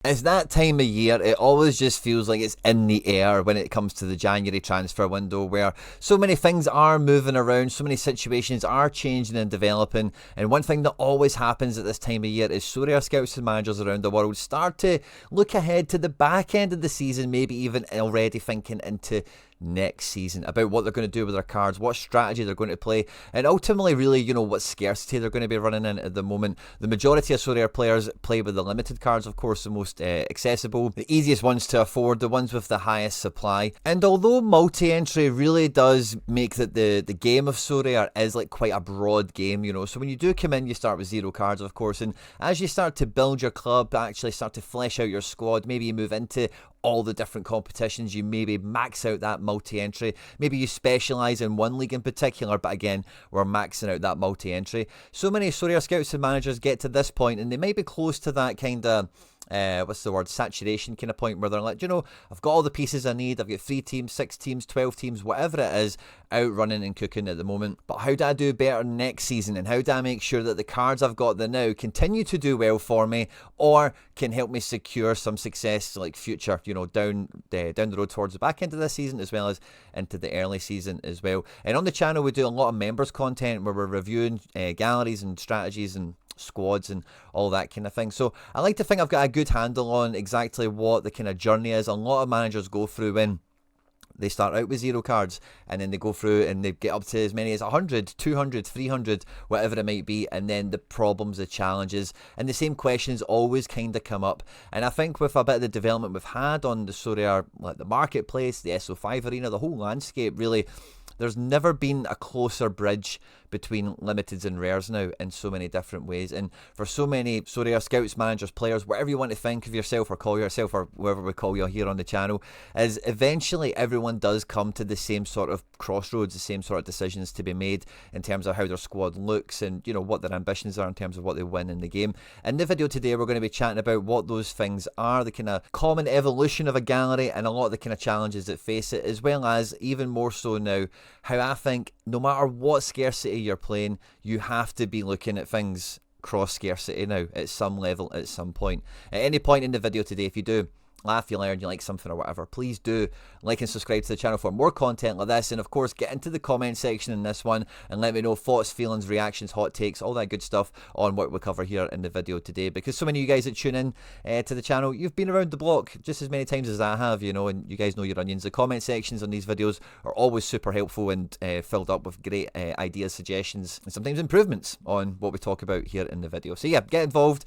It's that time of year, it always just feels like it's in the air when it comes to the January transfer window, where so many things are moving around, so many situations are changing and developing. And one thing that always happens at this time of year is Sorare scouts and managers around the world start to look ahead to the back end of the season, maybe even already thinking into next season about what they're going to do with their cards, what strategy they're going to play, and ultimately really, what scarcity they're going to be running in at the moment. The majority of Sorare players play with the limited cards, of course, the most accessible, the easiest ones to afford, the ones with the highest supply. And although multi-entry really does make that the game of Sorare is like quite a broad game, so when you do come in, you start with 0 cards, of course, and as you start to build your club, actually start to flesh out your squad, maybe you move into all the different competitions, you maybe max out that multi-entry, maybe you specialise in one league in particular, but again, we're maxing out that multi-entry. So many Sorare scouts and managers get to this point and they might be close to that kind of saturation kind of point where they're like, I've got all the pieces I need, I've got 3 teams, 6 teams, 12 teams, whatever it is, out running and cooking at the moment. But how do I do better next season, and how do I make sure that the cards I've got there now continue to do well for me, or can help me secure some success like future, down the road towards the back end of this season, as well as into the early season as well. And on the channel we do a lot of members content where we're reviewing galleries and strategies and squads and all that kind of thing. So I like to think I've got a good handle on exactly what the kind of journey is a lot of managers go through when they start out with 0 cards, and then they go through and they get up to as many as 100, 200, 300, whatever it might be, and then the problems, the challenges, and the same questions always kind of come up. And I think with a bit of the development we've had on the Sorare, like the marketplace, the SO5 arena, the whole landscape, really, there's never been a closer bridge between limiteds and rares now in so many different ways. And for so many Sorare scouts, managers, players, whatever you want to think of yourself or call yourself, or whatever we call you here on the channel, is eventually everyone does come to the same sort of crossroads, the same sort of decisions to be made in terms of how their squad looks and what their ambitions are in terms of what they win in the game. In the video today we're going to be chatting about what those things are, the kind of common evolution of a gallery, and a lot of the kind of challenges that face it, as well as even more so now how I think no matter what scarcity you're playing, you have to be looking at things cross scarcity now at some level at some point. At any point in the video today, if you do laugh, you learn, you like something or whatever, please do like and subscribe to the channel for more content like this. And of course, get into the comment section in this one and let me know thoughts, feelings, reactions, hot takes, all that good stuff on what we cover here in the video today. Because so many of you guys that tune in to the channel, you've been around the block just as many times as I have, and you guys know your onions. The comment sections on these videos are always super helpful and filled up with great ideas, suggestions, and sometimes improvements on what we talk about here in the video. So yeah, get involved.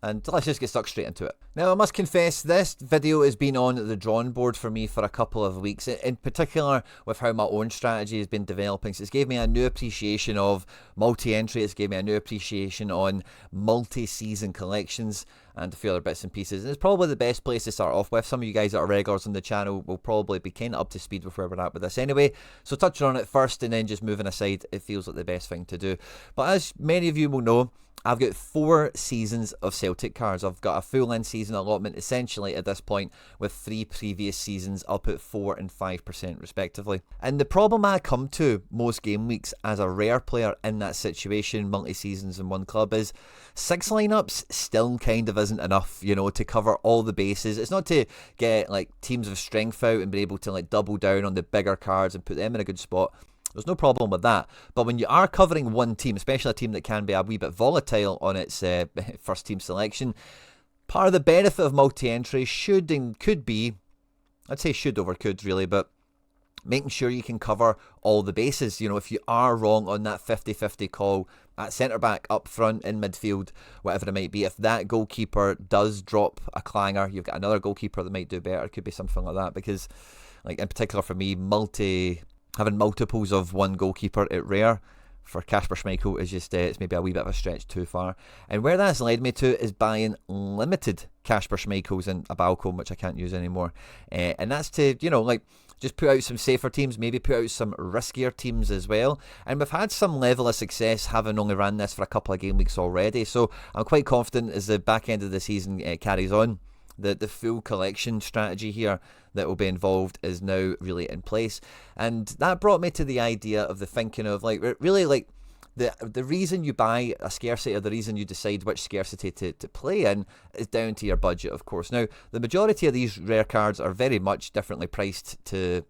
And let's just get stuck straight into it. Now, I must confess, this video has been on the drawing board for me for a couple of weeks, in particular with how my own strategy has been developing. So it's gave me a new appreciation of multi-entry, it's gave me a new appreciation on multi-season collections and a few other bits and pieces. And it's probably the best place to start off with. Some of you guys that are regulars on the channel will probably be kind of up to speed with where we're at with this anyway. So touching on it first and then just moving aside, it feels like the best thing to do. But as many of you will know, I've got 4 seasons of Celtic cards. I've got a full in season allotment essentially at this point, with 3 previous seasons up at 4 and 5% respectively. And the problem I come to most game weeks as a rare player in that situation, multi-seasons in one club, is 6 lineups still kind of isn't enough, to cover all the bases. It's not to get like teams of strength out and be able to like double down on the bigger cards and put them in a good spot. There's no problem with that. But when you are covering one team, especially a team that can be a wee bit volatile on its first team selection, part of the benefit of multi-entry should and could be, I'd say should over could really, but making sure you can cover all the bases. If you are wrong on that 50-50 call at centre-back, up front, in midfield, whatever it might be, if that goalkeeper does drop a clanger, you've got another goalkeeper that might do better. It could be something like that, because like in particular for me, having multiples of one goalkeeper at rare for Kasper Schmeichel is just, it's maybe a wee bit of a stretch too far. And where that's led me to is buying limited Kasper Schmeichels in a Balcom, which I can't use anymore. And that's to, just put out some safer teams, maybe put out some riskier teams as well. And we've had some level of success having only ran this for a couple of game weeks already. So I'm quite confident as the back end of the season carries on, the full collection strategy here that will be involved is now really in place. And that brought me to the idea of the thinking of really the reason you buy a scarcity, or the reason you decide which scarcity to play in, is down to your budget, of course. Now, the majority of these rare cards are very much differently priced to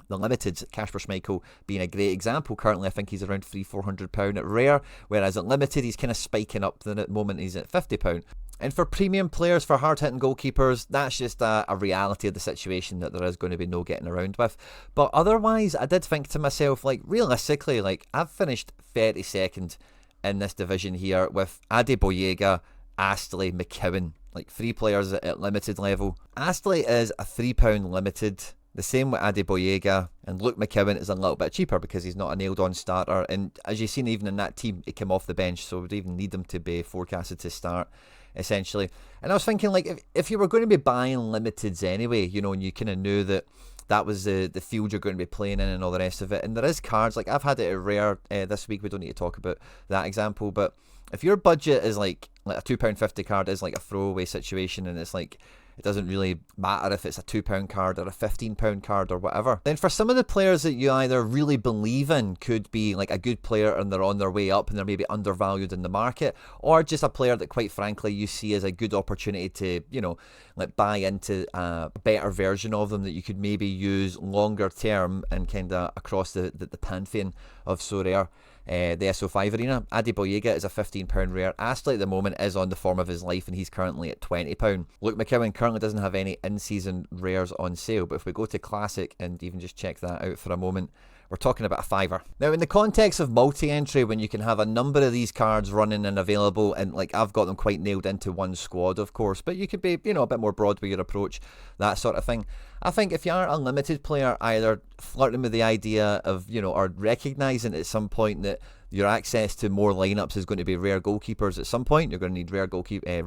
the limited. Kasper Schmeichel being a great example. Currently, I think he's around £300-400 at rare, whereas at limited, he's kind of spiking up. Then at the moment, he's at £50. And for premium players, for hard-hitting goalkeepers, that's just a reality of the situation, that there is going to be no getting around with. But otherwise, I did think to myself, like, realistically, like, I've finished 32nd in this division here with Adeboyega, Astley, McKeown, like 3 players at limited level. Astley is a £3 limited. The same with Adeboyega, and Luke McKeown is a little bit cheaper because he's not a nailed-on starter. And as you've seen, even in that team, he came off the bench, so we'd even need them to be forecasted to start, essentially. And I was thinking, like, if you were going to be buying limiteds anyway, you know, and you kind of knew that was the field you're going to be playing in and all the rest of it, and there is cards, like I've had it at rare this week, we don't need to talk about that example, but if your budget is like a £2.50 card is like a throwaway situation, and it's like, it doesn't really matter if it's a £2 card or a £15 card or whatever. Then for some of the players that you either really believe in could be like a good player and they're on their way up and they're maybe undervalued in the market, or just a player that quite frankly you see as a good opportunity to, you know, like buy into a better version of them that you could maybe use longer term and kind of across the pantheon of Sorare. The SO5 arena. Adeboyega is a £15 rare. Astley at the moment is on the form of his life and he's currently at £20. Luke McKeown currently doesn't have any in-season rares on sale, but if we go to Classic and even just check that out for a moment, we're talking about a £5. Now, in the context of multi-entry, when you can have a number of these cards running and available, and like I've got them quite nailed into one squad, of course, but you could be, you know, a bit more broad with your approach, that sort of thing. I think if you are a limited player, either flirting with the idea of, you know, or recognising at some point that your access to more lineups is going to be rare goalkeepers at some point, you're going to need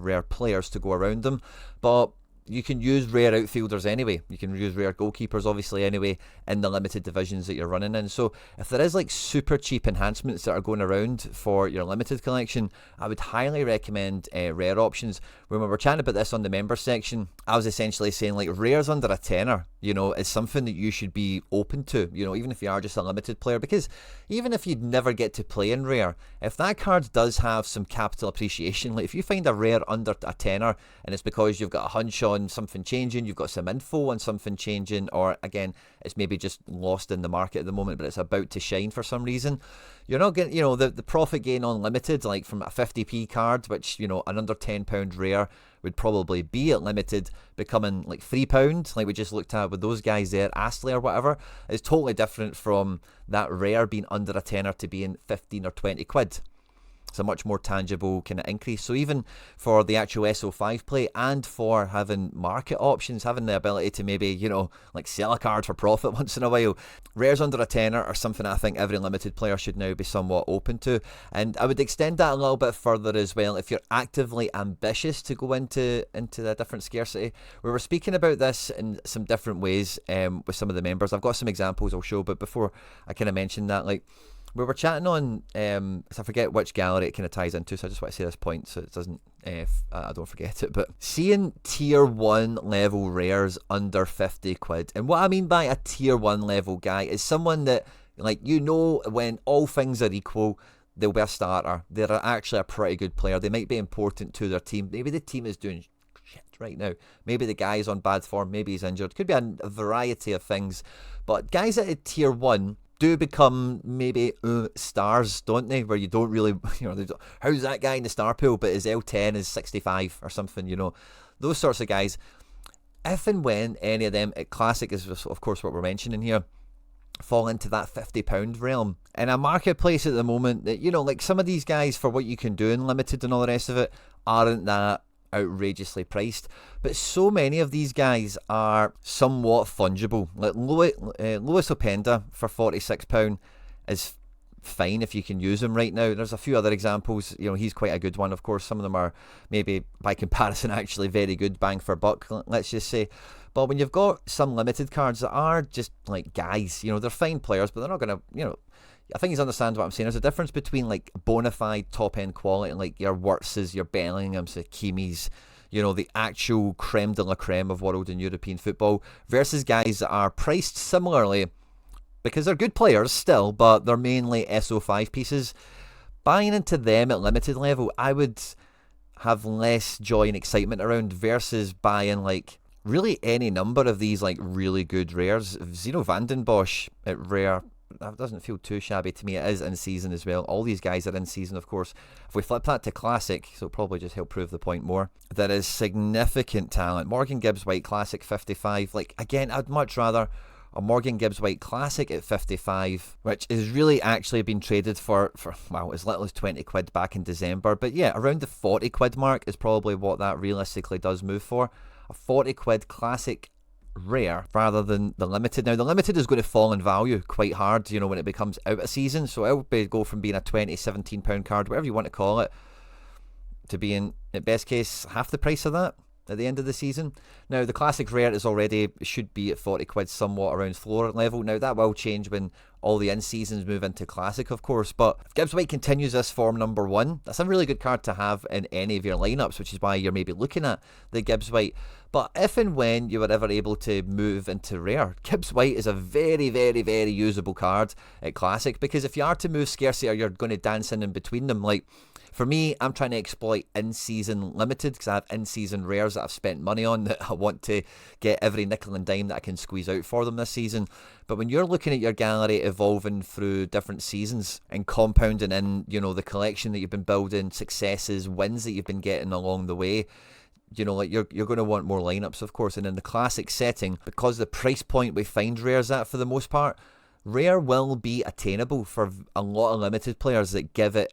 rare players to go around them, but you can use rare outfielders anyway. You can use rare goalkeepers obviously anyway in the limited divisions that you're running in. So if there is like super cheap enhancements that are going around for your limited collection, I would highly recommend rare options. When we were chatting about this on the member section, I was essentially saying like rares under a tenner, you know, is something that you should be open to, you know, even if you are just a limited player, because even if you'd never get to play in rare, if that card does have some capital appreciation, like if you find a rare under a tenner and it's because you've got a hunch on something changing, you've got some info on something changing, or again, it's maybe just lost in the market at the moment, but it's about to shine for some reason, you're not getting, you know, the profit gain on limited, like from a 50p card, which, you know, an under £10 rare would probably be at limited, becoming like £3, like we just looked at with those guys there, Astley or whatever, is totally different from that rare being under a tenner to being 15 or 20 quid. It's a much more tangible kind of increase. So even for the actual SO5 play and for having market options, having the ability to maybe, you know, like sell a card for profit once in a while, rares under a tenner are something I think every limited player should now be somewhat open to. And I would extend that a little bit further as well if you're actively ambitious to go into a different scarcity. We were speaking about this in some different ways with some of the members. I've got some examples I'll show, but before I kind of mention that, like, we were chatting on, I forget which gallery it kind of ties into, so I just want to say this point so it doesn't, I don't forget it, but seeing tier 1 level rares under 50 quid, and what I mean by a tier 1 level guy is someone that, like, you know, when all things are equal, they'll be a starter, they're actually a pretty good player, they might be important to their team, maybe the team is doing shit right now, maybe the guy's on bad form, maybe he's injured, could be a variety of things, but guys at a tier 1 do become maybe stars, don't they? Where you don't really, you know, how's that guy in the star pool, but his L10 is 65 or something, you know, those sorts of guys. If and when any of them at Classic is, of course, what we're mentioning here, fall into that £50 realm in a marketplace at the moment, that, you know, like some of these guys for what you can do in limited and all the rest of it aren't that outrageously priced, but so many of these guys are somewhat fungible. Like Lewis Openda for £46 is fine if you can use him right now. There's a few other examples, you know, he's quite a good one, of course. Some of them are maybe by comparison actually very good bang for buck, let's just say. But when you've got some limited cards that are just like guys, you know, they're fine players, but they're not going to, you know, I think you understand what I'm saying. There's a difference between like bona fide top end quality and like your Wirtzes, your Bellinghams, your Kimmys, you know, the actual creme de la creme of world and European football, versus guys that are priced similarly because they're good players still, but they're mainly SO5 pieces. buying into them at limited level, I would have less joy and excitement around versus buying like really any number of these like really good rares. Zeno Vandenbosch at rare, that doesn't feel too shabby to me. It is in season as well. All these guys are in season, of course. If we flip that to classic, so it'll probably just help prove the point more, there is significant talent. Morgan Gibbs White Classic 55. Like, again, I'd much rather a Morgan Gibbs White Classic at 55, which is really actually been traded for well, as little as 20 quid back in December. But yeah, around the 40 quid mark is probably what that realistically does move for. A 40 quid classic rare rather than the limited. Now, the limited is going to fall in value quite hard, you know, when it becomes out of season. So it will go from being a 20, 17 pound card, whatever you want to call it, to being, at best case, half the price of that at the end of the season. Now, the classic rare is already, should be at 40 quid, somewhat around floor level. Now, that will change when all the in-seasons move into classic, of course, but if Gibbs White continues this form number one, that's a really good card to have in any of your lineups, which is why you're maybe looking at the Gibbs White. But if and when you were ever able to move into rare, Gibbs White is a very, very, very usable card at classic, because if you are to move scarcity or you're going to dance in between them, like, for me, I'm trying to exploit in-season limited because I have in-season rares that I've spent money on that I want to get every nickel and dime that I can squeeze out for them this season. But when you're looking at your gallery evolving through different seasons and compounding in, you know, the collection that you've been building, successes, wins that you've been getting along the way, you know, like you're going to want more lineups, of course. And in the classic setting, because the price point we find rares at for the most part, rare will be attainable for a lot of limited players that give it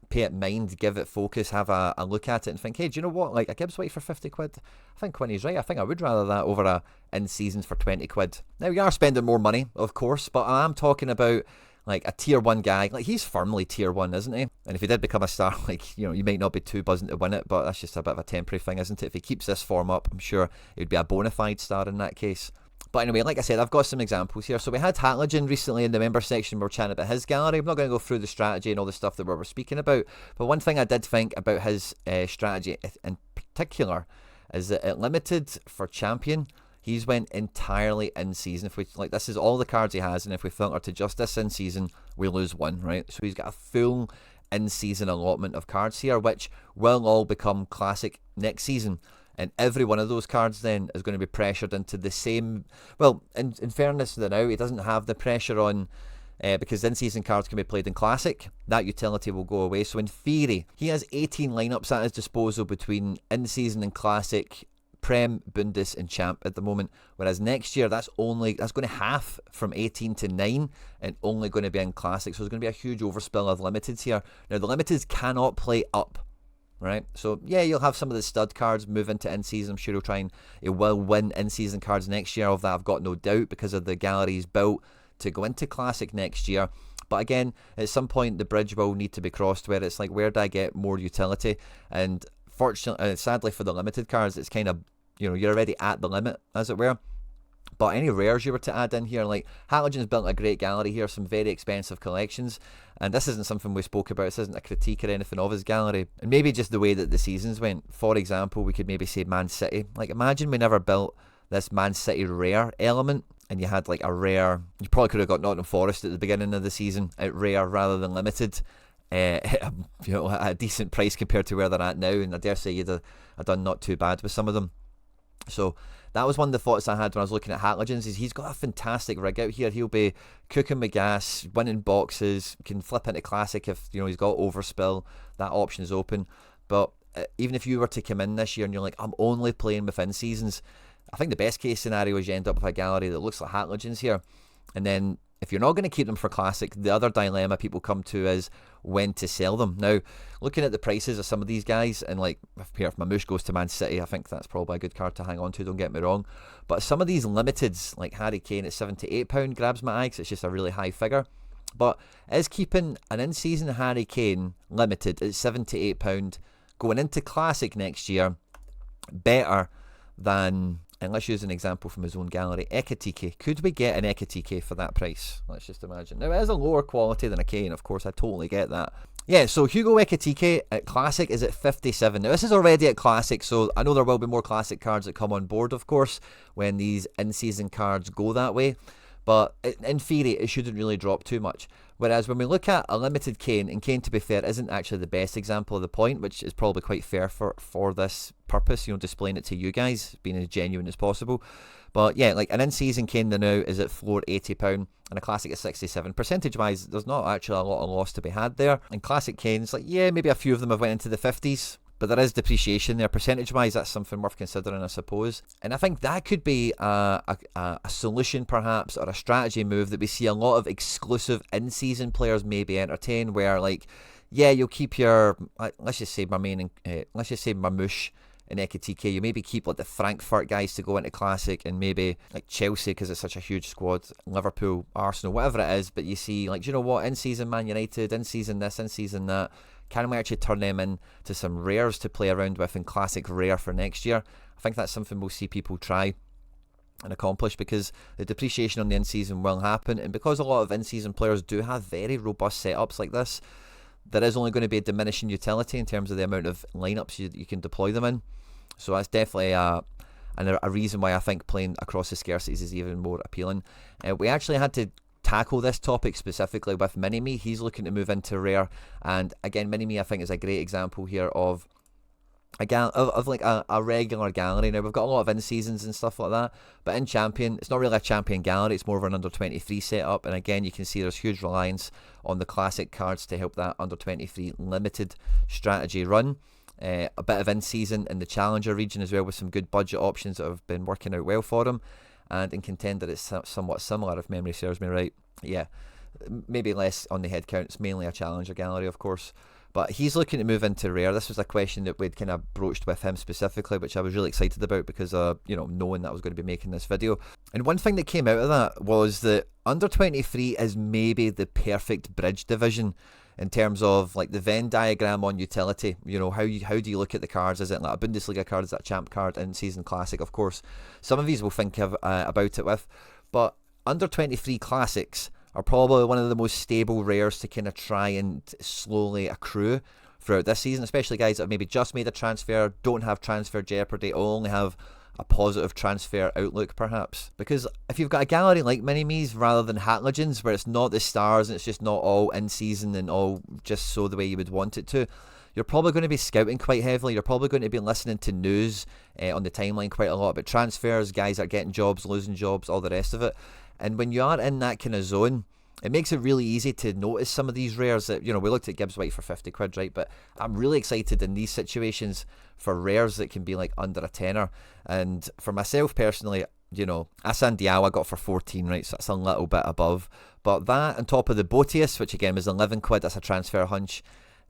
pay it mind, give it focus, have a look at it and think, hey, do you know what, like a Gibbs White for 50 quid, I think Quinny's right, I think I would rather that over a in-seasons for 20 quid. Now, you are spending more money, of course, but I'm talking about like a tier 1 guy, like he's firmly tier 1, isn't he? And if he did become a star, like, you know, you might not be too buzzing to win it, but that's just a bit of a temporary thing, isn't it? If he keeps this form up, I'm sure it would be a bona fide star in that case. But anyway, like I said, I've got some examples here. So we had Hatligen recently in the member section. We were chatting about his gallery. I'm not going to go through the strategy and all the stuff that we were speaking about. But one thing I did think about his strategy in particular is that at limited for champion, he's went entirely in season. If we like, this is all the cards he has, and if we filter to just this in season, we lose one, right? So he's got a full in season allotment of cards here, which will all become classic next season. And every one of those cards then is going to be pressured into the same... Well, in fairness to the now, he doesn't have the pressure on... because in-season cards can be played in Classic. That utility will go away. So in theory, he has 18 lineups at his disposal between in-season and Classic, Prem, Bundes and Champ at the moment. Whereas next year, that's going to half from 18 to 9 and only going to be in Classic. So there's going to be a huge overspill of limiteds here. Now, the limiteds cannot play up. Right, so yeah, you'll have some of the stud cards move into in-season. I'm sure he will win in-season cards next year. Of that, I've got no doubt, because of the galleries built to go into Classic next year. But again, at some point, the bridge will need to be crossed where it's like, where do I get more utility? And fortunately, sadly for the limited cards, it's kind of, you know, you're already at the limit, as it were. But any rares you were to add in here, like Hatligen's built a great gallery here, some very expensive collections, and this isn't something we spoke about, this isn't a critique or anything of his gallery, and maybe just the way that the seasons went. For example, we could maybe say Man City. Like, imagine we never built this Man City rare element, and you had like a rare, you probably could have got Nottingham Forest at the beginning of the season at rare rather than limited, you know, at a decent price compared to where they're at now, and I dare say you'd have done not too bad with some of them. So that was one of the thoughts I had when I was looking at Hatligen's, is he's got a fantastic rig out here. He'll be cooking with gas, winning boxes, can flip into Classic if, you know, he's got overspill. That option is open. But even if you were to come in this year and you're like, I'm only playing within seasons, I think the best case scenario is you end up with a gallery that looks like Hatligen's here. And then if you're not going to keep them for Classic, the other dilemma people come to is when to sell them. Now, looking at the prices of some of these guys, and like, if Mamouche goes to Man City, I think that's probably a good card to hang on to, don't get me wrong. But some of these limiteds, like Harry Kane at £78, grabs my eye because it's just a really high figure. But is keeping an in-season Harry Kane limited at £78 going into Classic next year better than... And let's use an example from his own gallery. Ekitike. Could we get an Ekitike for that price? Let's just imagine. Now, it is a lower quality than a Kane, of course. I totally get that. Yeah, so Hugo Ekitike at Classic is at 57. Now, this is already at Classic, so I know there will be more Classic cards that come on board, of course, when these in-season cards go that way. but in theory it shouldn't really drop too much. Whereas when we look at a limited Kane, and Kane, to be fair, isn't actually the best example of the point, which is probably quite fair for this purpose, displaying it to you guys, being as genuine as possible. But yeah, like an in-season Kane now is at floor £80 and a classic at 67. Percentage-wise, there's not actually a lot of loss to be had there. And classic Kane's, like, yeah, maybe a few of them have went into the 50s, but there is depreciation there. Percentage-wise, that's something worth considering, I suppose. And I think that could be a solution, perhaps, or a strategy move that we see a lot of exclusive in-season players maybe entertain, where, like, yeah, you'll keep your, let's just say Marmoush in Ekitike. You maybe keep like the Frankfurt guys to go into Classic, and maybe like Chelsea because it's such a huge squad, Liverpool, Arsenal, whatever it is. But you see, like, do you know what? In season Man United, in season this, in season that. Can we actually turn them into some rares to play around with in Classic Rare for next year? I think that's something we'll see people try and accomplish, because the depreciation on the in-season will happen, and because a lot of in-season players do have very robust setups like this, there is only going to be a diminishing utility in terms of the amount of lineups you can deploy them in. So that's definitely a reason why I think playing across the scarcities is even more appealing. We actually had to tackle this topic specifically with Mini-Me. He's looking to move into rare, and again, Mini-Me I think is a great example here of a regular gallery. Now we've got a lot of in-seasons and stuff like that, but in Champion, it's not really a Champion gallery, it's more of an under 23 setup, and again you can see there's huge reliance on the classic cards to help that under 23 limited strategy run. A bit of in-season in the Challenger region as well, with some good budget options that have been working out well for him, and in Contender it's somewhat similar if memory serves me right. Yeah, maybe less on the head count, it's mainly a Challenger gallery of course. But he's looking to move into rare. This was a question that we'd kind of broached with him specifically, which I was really excited about because, knowing that I was going to be making this video. And one thing that came out of that was that under 23 is maybe the perfect bridge division in terms of like the Venn diagram on utility. How do you look at the cards? Is it like a Bundesliga card? Is that a champ card? In season classic, of course. Some of these will think about it with, but under 23 classics are probably one of the most stable rares to kind of try and slowly accrue throughout this season, especially guys that have maybe just made a transfer, don't have transfer jeopardy, or only have a positive transfer outlook perhaps. Because if you've got a gallery like Mini-Me's rather than Hat Legends, where it's not the stars and it's just not all in season and all just so the way you would want it to, you're probably going to be scouting quite heavily. You're probably going to be listening to news on the timeline quite a lot about transfers, guys are getting jobs, losing jobs, all the rest of it. And when you are in that kind of zone, it makes it really easy to notice some of these rares that, we looked at Gibbs White for 50 quid, right? But I'm really excited in these situations for rares that can be like under a tenner. And for myself personally, Asan Diao I got for 14, right? So that's a little bit above. But that on top of the Botius, which again was 11 quid, that's a transfer hunch.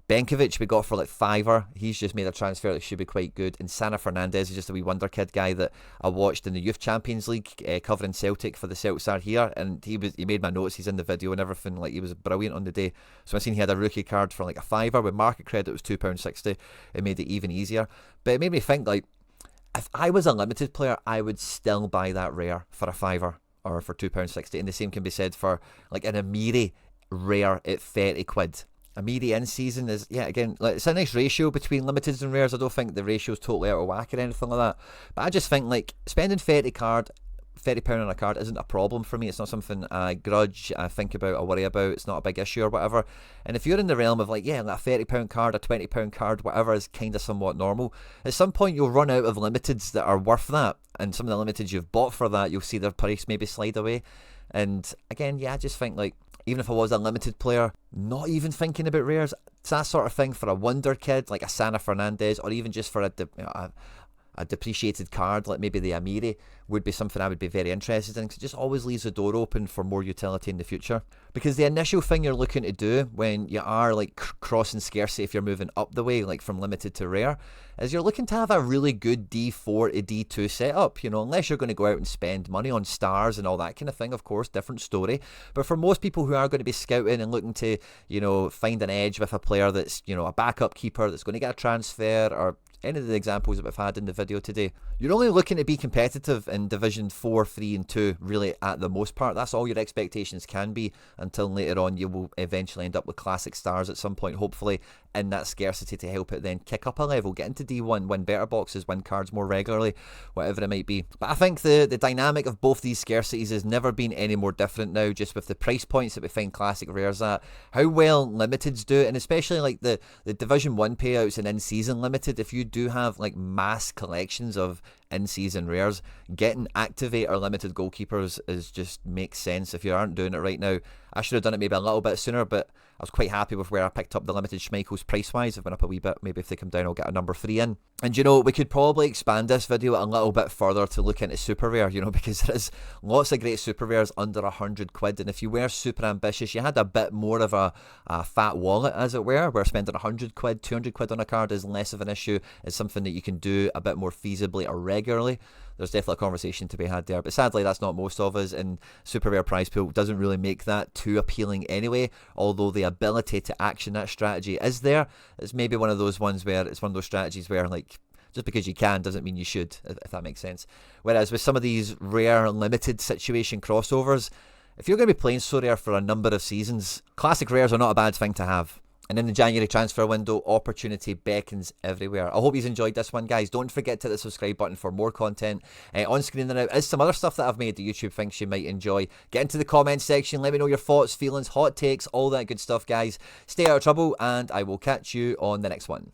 Benkovic we got for like $5. He's just made a transfer that should be quite good. And Sana Fernandez is just a wee wonder kid guy that I watched in the Youth Champions League covering Celtic for the Celtics are here, and he made my notes, he's in the video and everything, like he was brilliant on the day. So I seen he had a rookie card for like a $5 with market credit, it was £2.60. It made it even easier. But it made me think, like, if I was a limited player, I would still buy that rare for a $5 or for £2.60, and the same can be said for like an Amiri rare at 30 quid. Amiri in season is, again, like, it's a nice ratio between limiteds and rares. I don't think the ratio's totally out of whack or anything like that, but I just think like spending £30 on a card isn't a problem for me. It's not something I grudge, I think about, I worry about. It's not a big issue or whatever. And if you're in the realm of like a £30 card, a £20 card, whatever is kind of somewhat normal, at some point you'll run out of limiteds that are worth that, and some of the limiteds you've bought for that, you'll see their price maybe slide away. And again, I just think like, even if I was a limited player, not even thinking about rares, it's that sort of thing for a wonder kid like a Sana Fernandez, or even just for a depreciated card like maybe the Amiri would be something I would be very interested in, because it just always leaves the door open for more utility in the future. Because the initial thing you're looking to do when you are like crossing scarcity, if you're moving up the way like from limited to rare, is you're looking to have a really good D4 to D2 setup, unless you're going to go out and spend money on stars and all that kind of thing, of course, different story. But for most people who are going to be scouting and looking to, find an edge with a player that's, a backup keeper that's going to get a transfer, or any of the examples that we've had in the video today. You're only looking to be competitive in Division 4, 3 and 2 really at the most part. That's all your expectations can be until later on you will eventually end up with Classic Stars at some point, hopefully in that scarcity to help it then kick up a level, get into D1, win better boxes, win cards more regularly, whatever it might be. But I think the dynamic of both these scarcities has never been any more different now, just with the price points that we find classic rares at, how well limiteds do it, and especially like the Division 1 payouts and in-season limited. If you do have like mass collections of in-season rares, getting activate or limited goalkeepers is just makes sense. If you aren't doing it right now, I should have done it maybe a little bit sooner, but I was quite happy with where I picked up the limited Schmeichels price-wise. I've went up a wee bit. Maybe if they come down, I'll get a number 3 in. And, you know, we could probably expand this video a little bit further to look into super rare, you know, because there is lots of great super rares under 100 quid. And if you were super ambitious, you had a bit more of a fat wallet, as it were, where spending 100 quid, 200 quid on a card is less of an issue. It's something that you can do a bit more feasibly or regularly. There's definitely a conversation to be had there. But sadly, that's not most of us, and super rare prize pool doesn't really make that too appealing anyway, although the ability to action that strategy is there. It's maybe one of those ones where it's one of those strategies where, like, just because you can doesn't mean you should, if that makes sense. Whereas with some of these rare limited situation crossovers, if you're going to be playing Sorare for a number of seasons, classic rares are not a bad thing to have. And in the January transfer window, opportunity beckons everywhere. I hope you've enjoyed this one, guys. Don't forget to hit the subscribe button for more content. On screen there now is some other stuff that I've made that YouTube thinks you might enjoy. Get into the comments section. Let me know your thoughts, feelings, hot takes, all that good stuff, guys. Stay out of trouble, and I will catch you on the next one.